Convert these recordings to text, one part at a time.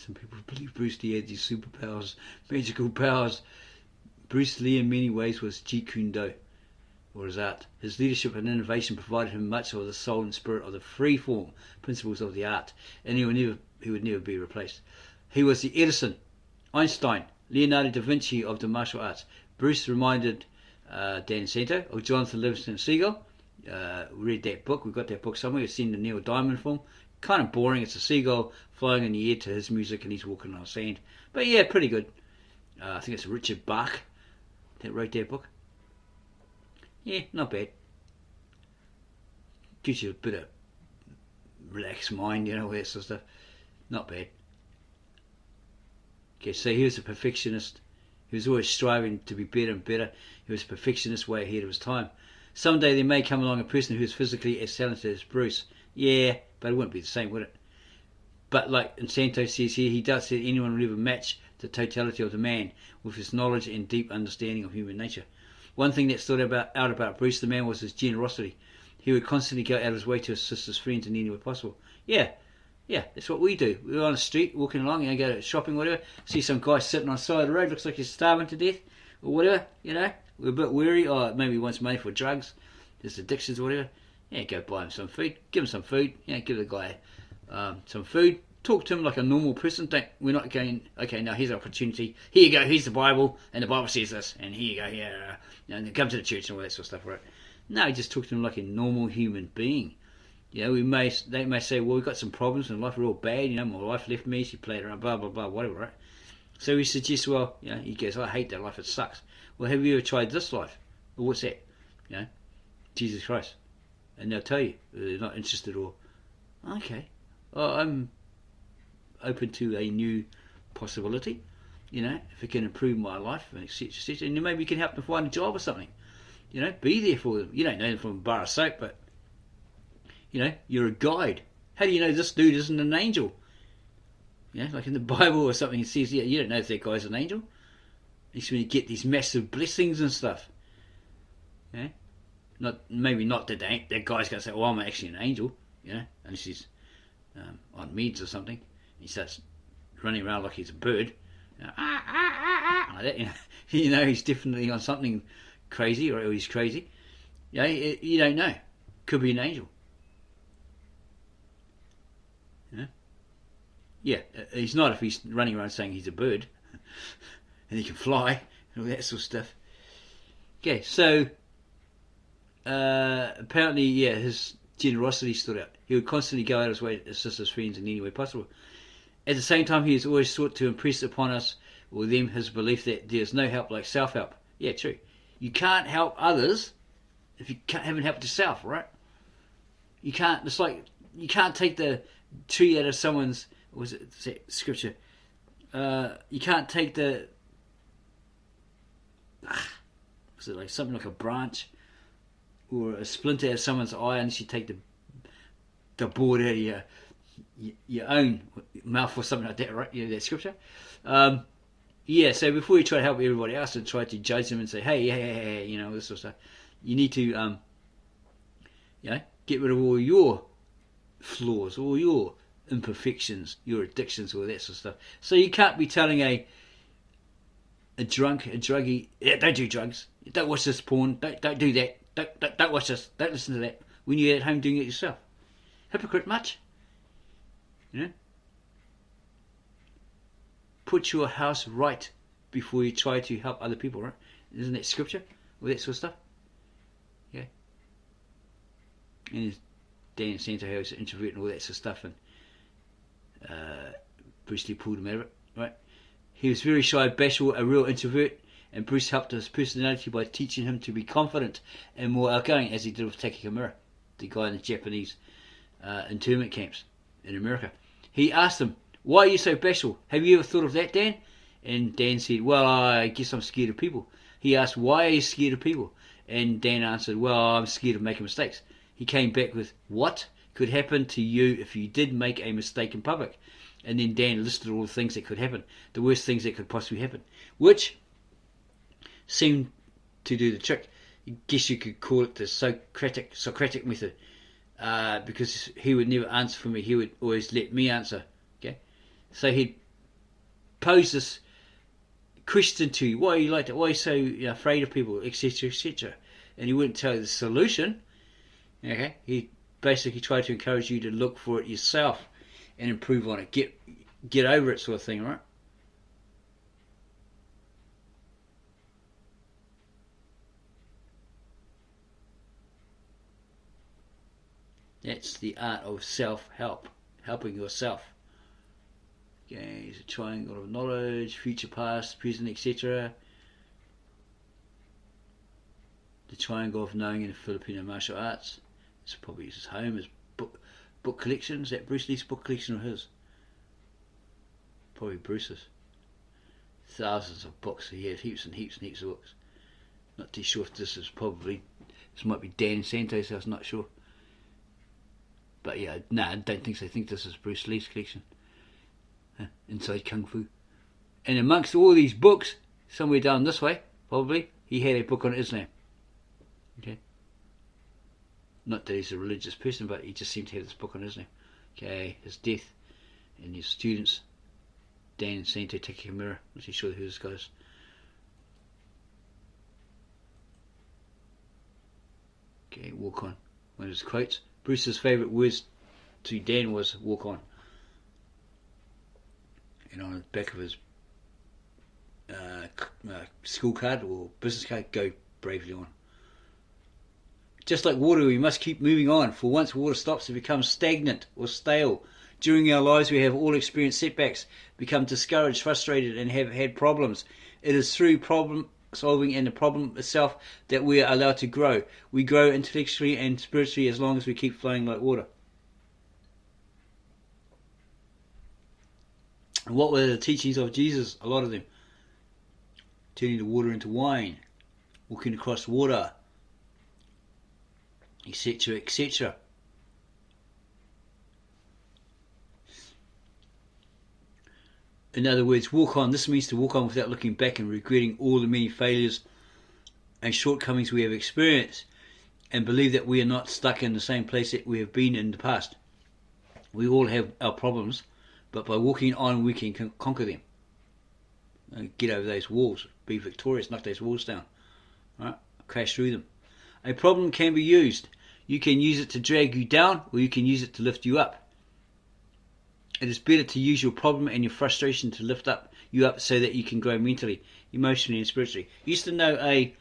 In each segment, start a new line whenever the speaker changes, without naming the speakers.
Some people believe Bruce Lee had these superpowers, magical powers. Bruce Lee in many ways was Jeet Kune Do, or his art. His leadership and innovation provided him much of the soul and spirit of the free-form principles of the art, and he would never be replaced. He was the Edison, Einstein, Leonardo da Vinci of the martial arts. Bruce reminded Dan Santo of Jonathan Livingston Seagull. Read that book. We've got that book somewhere. We've seen the Neil Diamond film. Kind of boring. It's a seagull flying in the air to his music and he's walking on sand. But yeah, pretty good. I think it's Richard Bach that wrote that book. Yeah, not bad. Gives you a bit of relaxed mind, all that sort of stuff. Not bad. Okay, so he was a perfectionist. He was always striving to be better and better. He was a perfectionist, way ahead of his time. Someday there may come along a person who is physically as talented as Bruce. Yeah, but it wouldn't be the same, would it? But like Santo says here, he does say anyone will never match the totality of the man with his knowledge and deep understanding of human nature. One thing that stood out about Bruce the man was his generosity. He would constantly go out of his way to assist his friends in any way possible. Yeah, that's what we do. We're on the street, walking along, go to shopping, whatever, see some guy sitting on the side of the road, looks like he's starving to death, or whatever, we're a bit weary, or maybe he wants money for drugs, his addictions or whatever. Yeah, go buy him some food, give him some food, give the guy some food, talk to him like a normal person. We're not going, okay, now here's an opportunity, here you go, here's the Bible, and the Bible says this, and here you go, here, and come to the church and all that sort of stuff, right? No, just talk to him like a normal human being. They may say, well, we've got some problems in life, we're all bad, my wife left me, she played around, blah, blah, blah, whatever, right? So we suggest, well, he goes, I hate that life, it sucks. Well, have you ever tried this life? Well, what's that? Jesus Christ. And they'll tell you, they're not interested, or, okay, I'm open to a new possibility, if it can improve my life, etc., etc., and maybe you can help them find a job or something. Be there for them. You don't know them from a bar of soap, but you're a guide. How do you know this dude isn't an angel? Like in the Bible or something, it says, you don't know if that guy's an angel. It's when you get these massive blessings and stuff. Maybe not that that guy's going to say, "Oh, I'm actually an angel," unless he's on meds or something. He starts running around like he's a bird, like that. He's definitely on something crazy, or he's crazy. You don't know. Could be an angel. Yeah, he's not if he's running around saying he's a bird and he can fly and all that sort of stuff. Okay, so apparently, his generosity stood out. He would constantly go out of his way to assist his friends in any way possible. At the same time, he has always sought to impress upon us, or them, his belief that there is no help like self-help. Yeah, true. You can't help others if you haven't helped yourself, right? You can't. It's like you can't take the tree out of someone's. Was it scripture? You can't take the. Was it like something like a branch or a splinter out of someone's eye, unless you take the board out of your own mouth or something like that, right? That scripture. So before you try to help everybody else and try to judge them and say, hey, this sort of stuff, you need to, get rid of all your flaws, all your imperfections, your addictions, all that sort of stuff. So you can't be telling a druggie, don't do drugs, don't watch this porn, don't do that, don't watch this, don't listen to that, when you're at home doing it yourself. Hypocrite much? Put your house right before you try to help other people, right? Isn't that scripture? All that sort of stuff? Okay. And Dan Santo was an introvert and all that sort of stuff, and Bruce Lee pulled him out of it, right? He was very shy, bashful, a real introvert, and Bruce helped his personality by teaching him to be confident and more outgoing, as he did with Takehiko, the guy in the Japanese internment camps in America. He asked him, "Why are you so bashful? Have you ever thought of that, Dan?" And Dan said, "Well, I guess I'm scared of people." He asked, "Why are you scared of people?" And Dan answered, "Well, I'm scared of making mistakes." He came back with, "What could happen to you if you did make a mistake in public?" And then Dan listed all the things that could happen, the worst things that could possibly happen, which seemed to do the trick. I guess you could call it the Socratic method, because he would never answer for me. He would always let me answer. Okay, so he'd pose this question to you. Why are you like that? Why are you so afraid of people, etc., etc.? And he wouldn't tell you the solution. Okay, he basically tried to encourage you to look for it yourself and improve on it. Get over it, sort of thing, right? That's the art of self-help, helping yourself. Okay, it's a triangle of knowledge, future, past, present, etc. The triangle of knowing in the Filipino martial arts. It's probably his home, his book collection. Is that Bruce Lee's book collection of his? Probably Bruce's. Thousands of books. He had heaps and heaps and heaps of books. Not too sure if this might be Dan Santos, I was not sure. But yeah, I don't think so. I think this is Bruce Lee's collection. Inside Kung Fu. And amongst all these books, somewhere down this way, probably, he had a book on Islam. Okay. Not that he's a religious person, but he just seemed to have this book on Islam. Okay, his death and his students. Dan and Santo taking a mirror. Not too sure who this guy is. Okay, walk on. One of his quotes. Bruce's favourite words to Dan was walk on. And on the back of his school card or business card, go bravely on. Just like water, we must keep moving on, for once water stops, it becomes stagnant or stale. During our lives we have all experienced setbacks, become discouraged, frustrated, and have had problems. It is through problem solving and the problem itself that we are allowed to grow. We grow intellectually and spiritually as long as we keep flowing like water. And what were the teachings of Jesus? A lot of them. Turning the water into wine, walking across water, etc., etc. In other words, walk on. This means to walk on without looking back and regretting all the many failures and shortcomings we have experienced, and believe that we are not stuck in the same place that we have been in the past. We all have our problems, but by walking on we can conquer them. Get over those walls, be victorious, knock those walls down, right? Crash through them. A problem can be used. You can use it to drag you down, or you can use it to lift you up. It is better to use your problem and your frustration to lift you up so that you can grow mentally, emotionally, and spiritually. I used to know a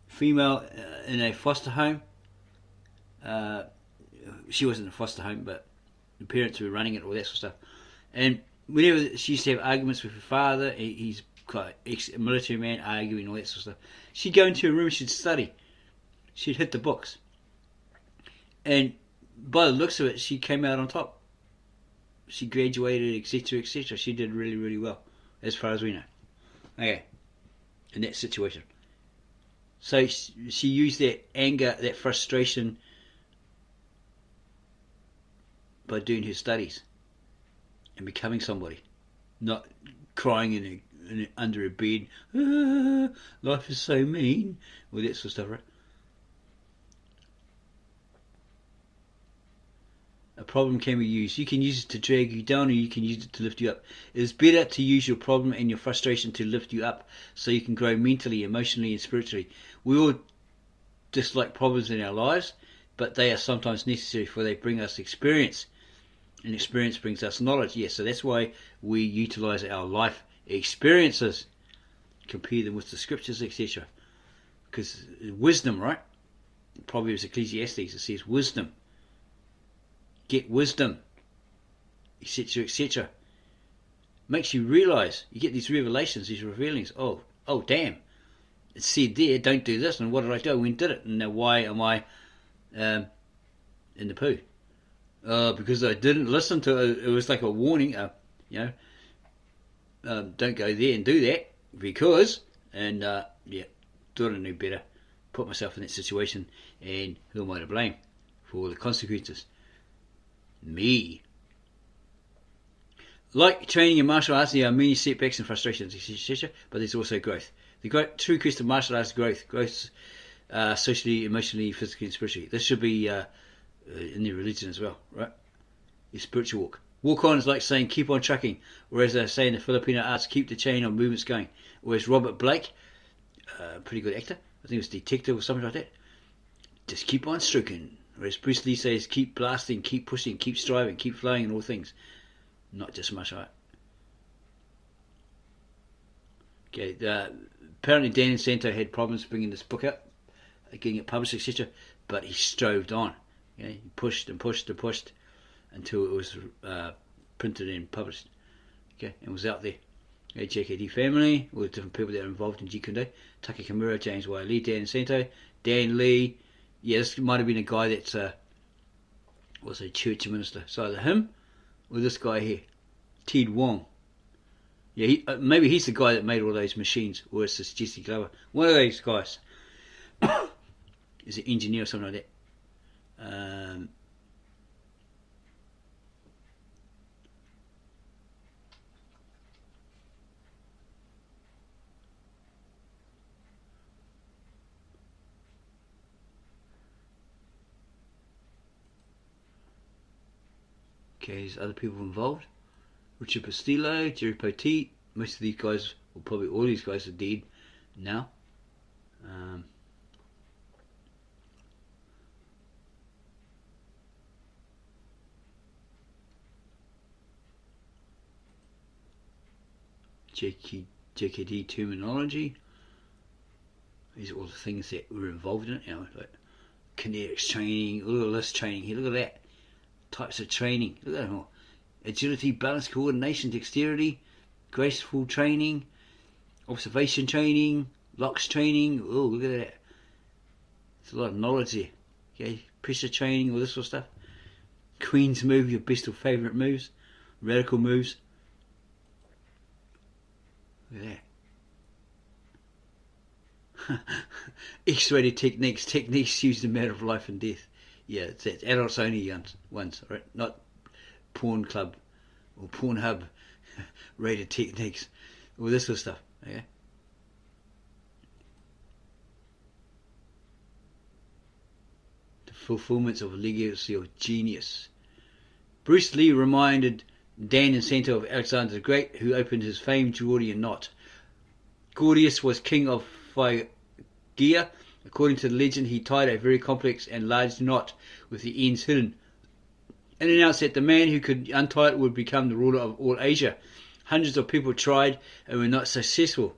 female in a foster home. She wasn't in a foster home, but the parents were running it, all that sort of stuff. And whenever she used to have arguments with her father, he's quite ex-military man, arguing, all that sort of stuff, she'd go into her room, she'd study. She'd hit the books. And by the looks of it, she came out on top. She graduated, etc., etc. She did really, really well, as far as we know. Okay, in that situation. So she used that anger, that frustration, by doing her studies and becoming somebody, not crying under a bed. Life is so mean, all that sort of stuff, right? A problem can be used. You can use it to drag you down, or you can use it to lift you up. It is better to use your problem and your frustration to lift you up, so you can grow mentally, emotionally, and spiritually. We all dislike problems in our lives, but they are sometimes necessary, for they bring us experience, and experience brings us knowledge. Yes, so that's why we utilize our life experiences, compare them with the scriptures, etc. Because wisdom, right? Proverbs, Ecclesiastes, it says wisdom. Get wisdom, etc., etc. Makes you realize, you get these revelations, these revealings. Oh, damn! It said there, don't do this, and what did I do? I went and did it, and now why am I in the poo? Because I didn't listen to it. It was like a warning. Don't go there and do that because, and thought I knew better. Put myself in that situation, and who am I to blame for all the consequences? Me. Like training in martial arts, there are many setbacks and frustrations, etc., but there's also growth. The true quest of martial arts is growth socially, emotionally, physically, and spiritually. This should be in your religion as well, right? Your spiritual walk. Walk on is like saying keep on trucking, or as they say in the Filipino arts, keep the chain of movements going. Whereas Robert Blake, pretty good actor, I think it was detective or something like that, just keep on stroking. Whereas Bruce Lee says keep blasting, keep pushing, keep striving, keep flowing in all things, not just martial art. Okay, apparently Dan Santo had problems bringing this book out, getting it published, etc. But he strove on. He pushed and pushed and pushed until it was printed and published. Okay, and was out there. JKD Family, all the different people that are involved in Jeet Kune Do. Taki Kimura, James Y. Lee, Dan Santo, Dan Lee. Yeah, this might have been a guy that's was a church minister. So either him or this guy here, Ted Wong. Yeah, maybe he's the guy that made all those machines, or it's this Jesse Glover. One of those guys is an engineer or something like that. Okay, there's other people involved. Richard Pastillo, Jerry Poteet. Most of these guys, or probably all these guys, are dead now. JKD Terminology. These are all the things that were involved in it, like kinetics training, look at this training here, look at that. Types of training, look at that all. Agility, balance, coordination, dexterity, graceful training, observation training, locks training. Oh, look at that. There's a lot of knowledge there. Okay, pressure training, all this sort of stuff. Queen's move, your best or favourite moves. Radical moves. Look at that. X-rated techniques, techniques used in matter of life and death. Yeah, it's adults only ones, right? Not porn club or Pornhub rated techniques, all this sort of stuff. Okay. The fulfillments of legacy of genius. Bruce Lee reminded Dan and Santo of Alexander the Great, who opened his famed Gordian knot. Gordius was king of Phrygia. According to the legend, he tied a very complex and large knot with the ends hidden, and announced that the man who could untie it would become the ruler of all Asia. Hundreds of people tried and were not successful.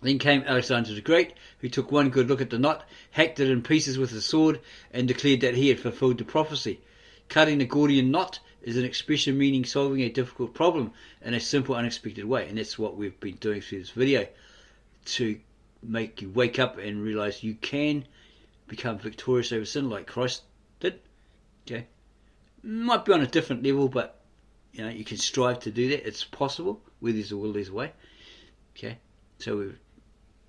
Then came Alexander the Great, who took one good look at the knot, hacked it in pieces with his sword, and declared that he had fulfilled the prophecy. Cutting the Gordian knot is an expression meaning solving a difficult problem in a simple, unexpected way, and that's what we've been doing through this video, to make you wake up and realize you can become victorious over sin like Christ did. Okay, might be on a different level, but you can strive to do that. It's possible. Where there's a will, there's a way. Okay, so we're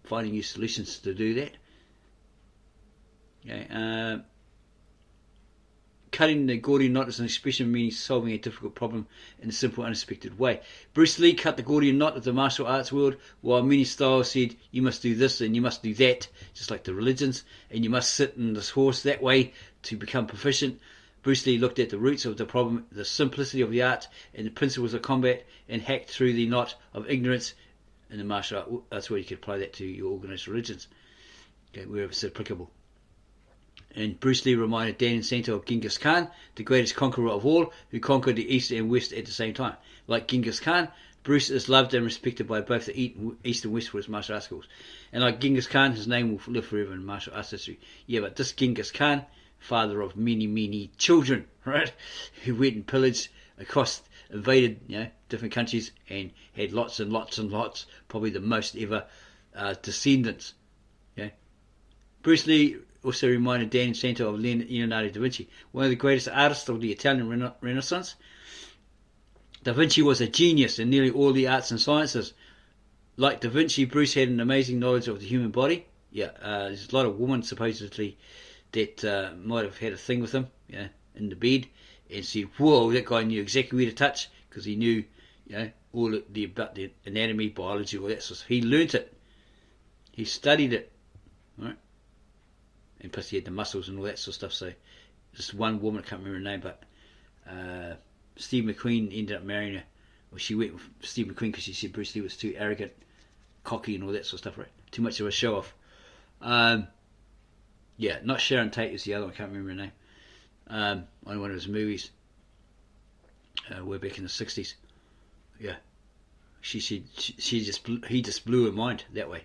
finding new solutions to do that. Okay, cutting the Gordian knot is an expression meaning solving a difficult problem in a simple, unexpected way. Bruce Lee cut the Gordian knot of the martial arts world, while many styles said you must do this and you must do that, just like the religions, and you must sit on this horse that way to become proficient. Bruce Lee looked at the roots of the problem, the simplicity of the art, and the principles of combat, and hacked through the knot of ignorance in the martial art. That's where you could apply that to your organised religions, okay, wherever it's applicable. And Bruce Lee reminded Dan and Santo of Genghis Khan, the greatest conqueror of all, who conquered the East and West at the same time. Like Genghis Khan, Bruce is loved and respected by both the East and West for his martial arts skills. And like Genghis Khan, his name will live forever in martial arts history. Yeah, but this Genghis Khan, father of many, many children, right, who went and pillaged across, invaded, different countries, and had lots and lots and lots, probably the most ever descendants. Okay, Bruce Lee also reminded Dan Santo of Leonardo da Vinci, one of the greatest artists of the Italian Renaissance. Da Vinci was a genius in nearly all the arts and sciences. Like Da Vinci, Bruce had an amazing knowledge of the human body. Yeah, there's a lot of women supposedly that might have had a thing with him, in the bed, and said, "Whoa, that guy knew exactly where to touch," because he knew, all about the anatomy, biology, all that sort of stuff. He learnt it. He studied it, right? And plus he had the muscles and all that sort of stuff. So just one woman, I can't remember her name, but Steve McQueen ended up marrying her. Well, she went with Steve McQueen because she said Bruce Lee was too arrogant, cocky, and all that sort of stuff, right? Too much of a show off. Yeah, not Sharon Tate is the other one. I can't remember her name. On one of his movies, way back in the 60s. Yeah, he just blew her mind that way.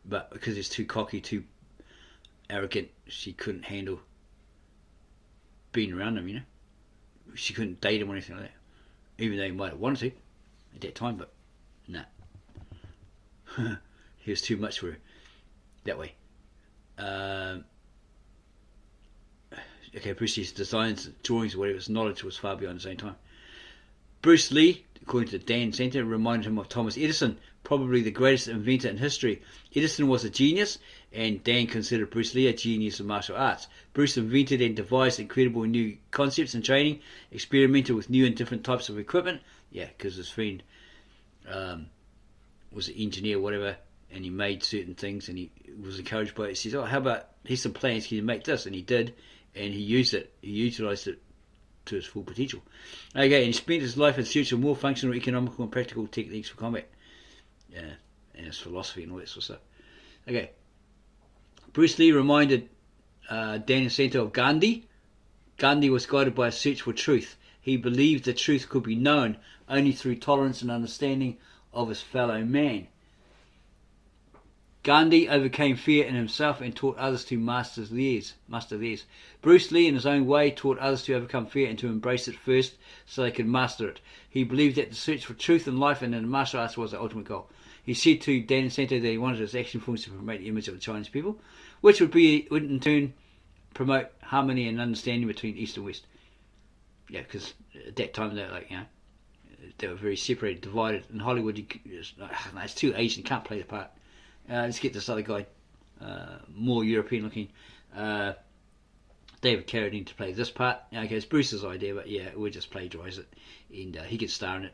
But because he's too cocky, too arrogant, she couldn't handle being around him. She couldn't date him or anything like that. Even though he might have wanted to at that time, but no. He was too much for her that way. Okay, Bruce Lee's designs, drawings, whatever, his knowledge was far beyond his own time. Bruce Lee, according to Dan Center, reminded him of Thomas Edison, probably the greatest inventor in history. Edison was a genius, and Dan considered Bruce Lee a genius of martial arts. Bruce invented and devised incredible new concepts and training, experimented with new and different types of equipment. Yeah, because his friend was an engineer, whatever, and he made certain things, and he was encouraged by it. He says, "Oh, how about here's some plans? Can you make this?" And he did, and he used it. He utilised it to its full potential. Okay, and he spent his life in search of more functional, economical, and practical techniques for combat. Yeah, and his philosophy and all that sort of stuff. Okay, Bruce Lee reminded Dan and Santo of Gandhi. Gandhi was guided by a search for truth. He believed the truth could be known only through tolerance and understanding of his fellow man. Gandhi overcame fear in himself and taught others to master theirs. Bruce Lee, in his own way, taught others to overcome fear and to embrace it first so they could master it. He believed that the search for truth in life and in martial arts was the ultimate goal. He said to Dan and Santo that he wanted his action films to promote the image of the Chinese people, which would in turn promote harmony and understanding between East and West. Yeah, because at that time they were they were very separated, divided. In Hollywood, it's too Asian, can't play the part. Let's get this other guy, more European looking, David Carradine, to play this part. Okay, it's Bruce's idea, but yeah, we'll just plagiarise it, and he can star in it.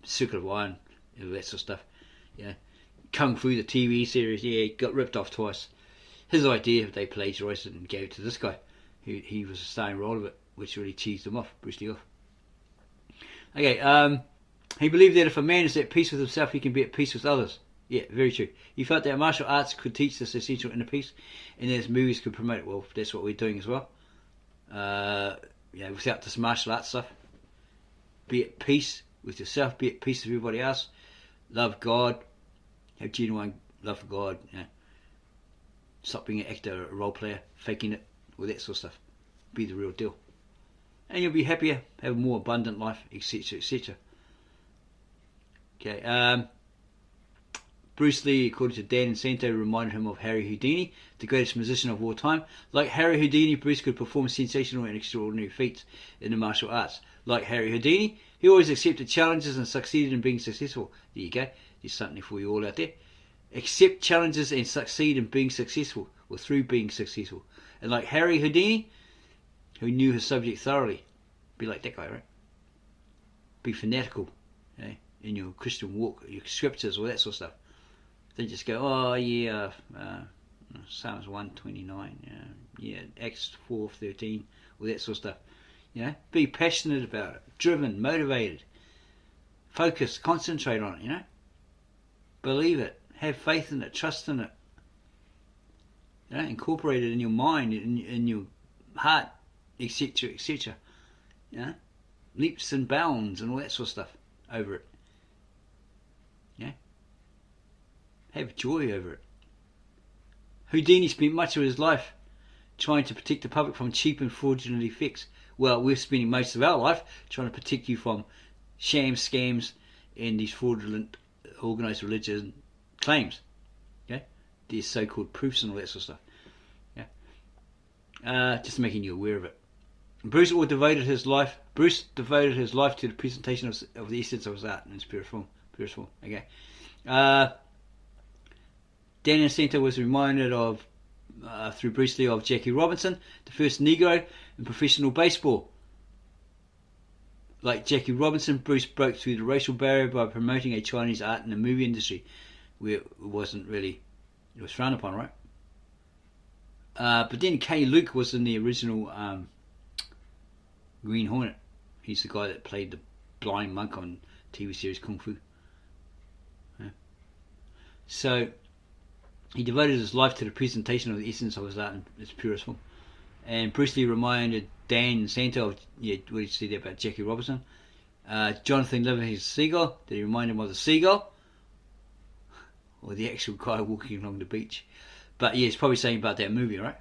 Circle of Iron, that sort of stuff. Yeah, Kung Fu, the TV series, yeah, got ripped off twice. His idea, they plagiarised it and gave it to this guy, who he was a starring role of it, which really cheesed him off, Bruce Lee off. Okay, he believed that if a man is at peace with himself, he can be at peace with others. Yeah, very true. He felt that martial arts could teach this essential inner peace, and that his movies could promote it. Well, that's what we're doing as well. Without this martial arts stuff, be at peace with yourself, be at peace with everybody else, love God, have genuine love for God. Stop being an actor, a role player, faking it, all that sort of stuff. Be the real deal, and you'll be happier, have a more abundant life, etc., etc. Okay. Bruce Lee, according to Dan and Santo, reminded him of Harry Houdini, the greatest musician of all time. Like Harry Houdini, Bruce could perform sensational and extraordinary feats in the martial arts. Like Harry Houdini, he always accepted challenges and succeeded in being successful. There you go. There's something for you all out there. Accept challenges and succeed in being successful, or through being successful. And like Harry Houdini, who knew his subject thoroughly. Be like that guy, right? Be fanatical in your Christian walk, your scriptures, all that sort of stuff. They just go, Psalms 129, Acts 4:13, all that sort of stuff. Be passionate about it, driven, motivated, focus, concentrate on it. Believe it, have faith in it, trust in it. Incorporate it in your mind, in your heart, etc., etc. Leaps and bounds and all that sort of stuff over it. Have joy over it. Houdini spent much of his life trying to protect the public from cheap and fraudulent effects. Well, we're spending most of our life trying to protect you from shams, scams, and these fraudulent organised religion claims. These so-called proofs and all that sort of stuff. Just making you aware of it. Bruce devoted his life to the presentation of the essence of his art in its purest form. Okay. Dan and Santo was reminded of, through Bruce Lee, of Jackie Robinson, the first Negro in professional baseball. Like Jackie Robinson, Bruce broke through the racial barrier by promoting a Chinese art in the movie industry, where it was frowned upon, right? But then Kay Luke was in the original Green Hornet. He's the guy that played blind monk on TV series Kung Fu. Yeah. So he devoted his life to the presentation of the essence of his art in its purest form. And Bruce Lee reminded Dan Santo of what he said about Jackie Robinson. Jonathan Livingston's seagull. Did he remind him of the seagull? Or the actual guy walking along the beach? But yeah, he's probably saying about that movie, right?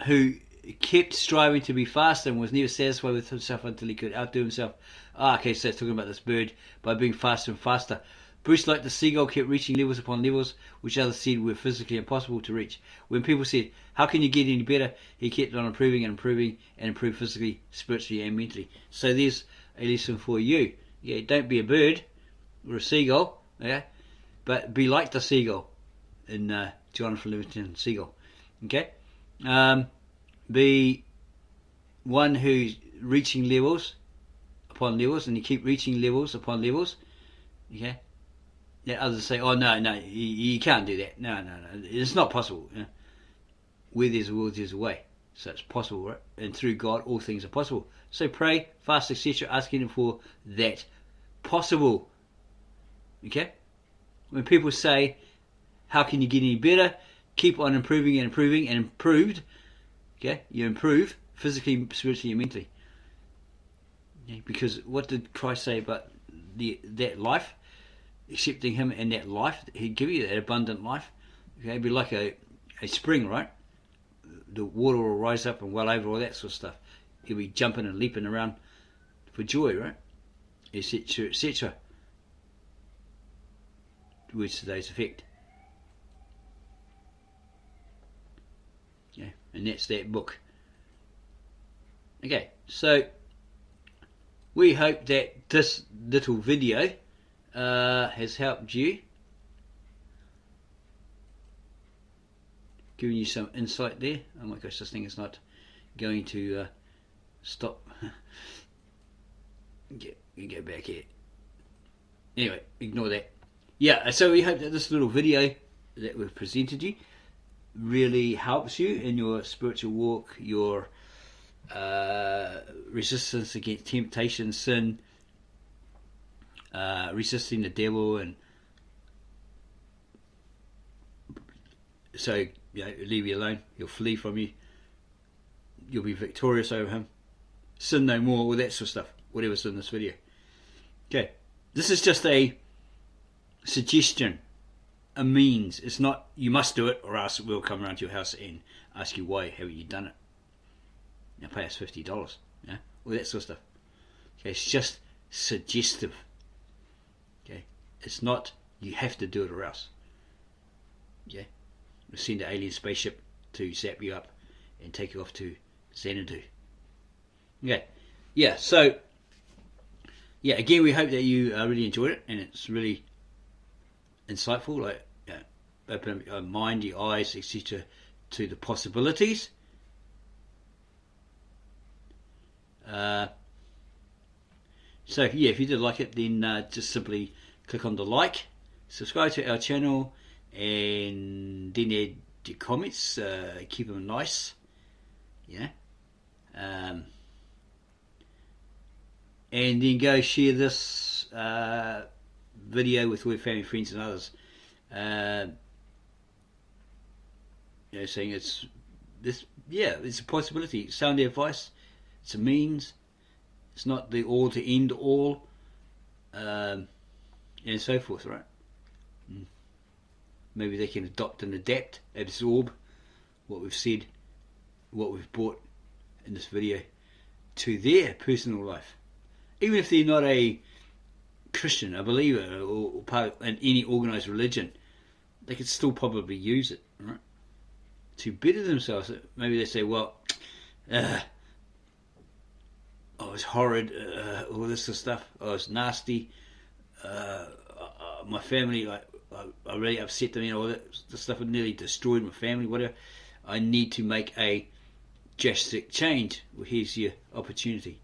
Who kept striving to be faster and was never satisfied with himself until he could outdo himself. Okay, so it's talking about this bird by being faster and faster. Bruce, like the seagull, kept reaching levels upon levels which others said were physically impossible to reach. When people said, how can you get any better? He kept on improving and improving and improved physically, spiritually and mentally. So there's a lesson for you. Yeah, don't be a bird or a seagull, yeah, but be like the seagull in Jonathan Livingston's Seagull. Okay? Be one who's reaching levels upon levels, and you keep reaching levels upon levels. Okay? Yeah, others say, oh no, you can't do that. No, it's not possible. You know? Where there's a will, there's a way. So it's possible, right? And through God, all things are possible. So pray, fast, etc., asking Him for that possible. Okay? When people say, how can you get any better? Keep on improving and improving and improved. Okay? You improve physically, spiritually, and mentally. Okay? Because what did Christ say about that life? Accepting Him and that life, He'd give you that abundant life. Okay? It'd be like a spring, right? The water will rise up and well over, all that sort of stuff. You'll be jumping and leaping around for joy, right? Etc., etc. Words to today's effect. Yeah, and that's that book. Okay, so we hope that this little video has helped you, giving you some insight there. Oh my gosh, this thing is not going to stop. Get back here. Anyway, ignore that. Yeah, so we hope that this little video that we've presented you really helps you in your spiritual walk, your resistance against temptation, sin, resisting the devil, and so leave you alone. He'll flee from you. You'll be victorious over him. Sin no more, all that sort of stuff. Whatever's in this video. Okay, this is just a suggestion, a means. It's not you must do it or else we'll come around to your house and ask you why haven't you done it. Now pay us $50, yeah, all that sort of stuff. Okay, it's just suggestive. Okay, it's not you have to do it or else. Okay, we'll send an alien spaceship to zap you up and take you off to Xanadu. Okay, yeah. So yeah, again, we hope that you really enjoyed it and it's really insightful, like open up your mind, your eyes, etc., to the possibilities. So yeah, if you did like it, then just simply click on the like, subscribe to our channel, and then add your comments. Keep them nice, yeah. And then go share this video with all your family, friends, and others. Saying it's a possibility. Sound advice. It's a means. It's not the all to end all, and so forth, right? Maybe they can adopt and adapt, absorb what we've said, what we've brought in this video to their personal life. Even if they're not a Christian, a believer, or part in any organised religion, they could still probably use it, right? To better themselves. Maybe they say, well, oh, it's horrid, all this sort of stuff. Oh, it's nasty. My family, I really upset them. All that stuff nearly destroyed my family. Whatever. I need to make a drastic change. Well, here's your opportunity.